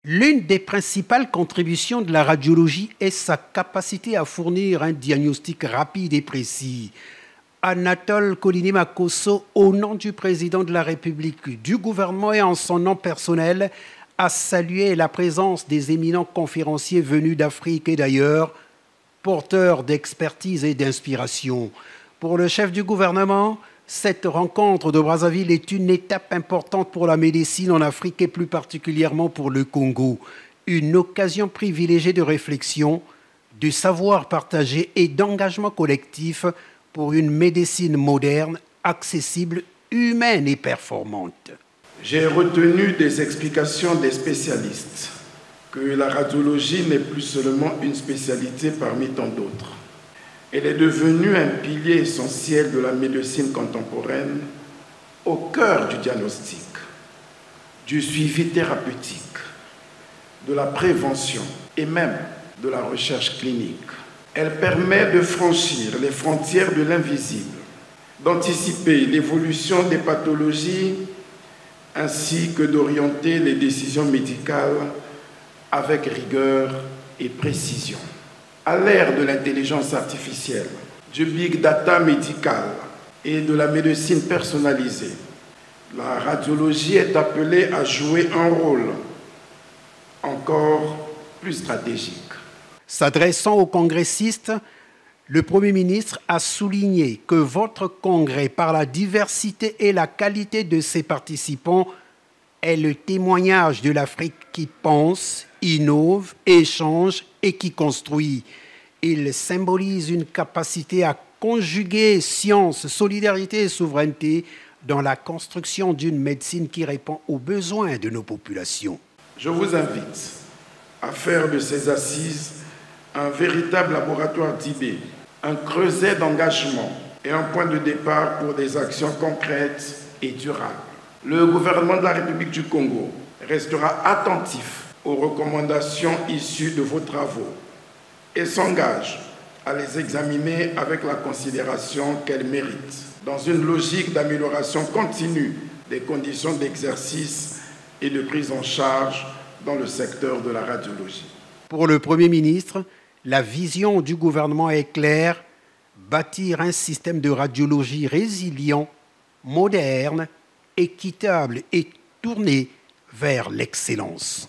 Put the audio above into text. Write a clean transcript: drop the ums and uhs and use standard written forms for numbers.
L'une des principales contributions de la radiologie est sa capacité à fournir un diagnostic rapide et précis. Anatole Kolini-Makosso, au nom du président de la République, du gouvernement et en son nom personnel, a salué la présence des éminents conférenciers venus d'Afrique et d'ailleurs, porteurs d'expertise et d'inspiration. Pour le chef du gouvernement, cette rencontre de Brazzaville est une étape importante pour la médecine en Afrique et plus particulièrement pour le Congo. Une occasion privilégiée de réflexion, de savoir partagé et d'engagement collectif pour une médecine moderne, accessible, humaine et performante. J'ai retenu des explications des spécialistes que la radiologie n'est plus seulement une spécialité parmi tant d'autres. Elle est devenue un pilier essentiel de la médecine contemporaine, au cœur du diagnostic, du suivi thérapeutique, de la prévention et même de la recherche clinique. Elle permet de franchir les frontières de l'invisible, d'anticiper l'évolution des pathologies ainsi que d'orienter les décisions médicales avec rigueur et précision. À l'ère de l'intelligence artificielle, du big data médical et de la médecine personnalisée, la radiologie est appelée à jouer un rôle encore plus stratégique. S'adressant aux congressistes, le Premier ministre a souligné que votre congrès, par la diversité et la qualité de ses participants, est le témoignage de l'Afrique qui pense, innove, échange et qui construit. Il symbolise une capacité à conjuguer science, solidarité et souveraineté dans la construction d'une médecine qui répond aux besoins de nos populations. Je vous invite à faire de ces assises un véritable laboratoire d'idées, un creuset d'engagement et un point de départ pour des actions concrètes et durables. Le gouvernement de la République du Congo restera attentif aux recommandations issues de vos travaux et s'engage à les examiner avec la considération qu'elles méritent, dans une logique d'amélioration continue des conditions d'exercice et de prise en charge dans le secteur de la radiologie. Pour le Premier ministre, la vision du gouvernement est claire, bâtir un système de radiologie résilient, moderne, équitable et tourné vers l'excellence.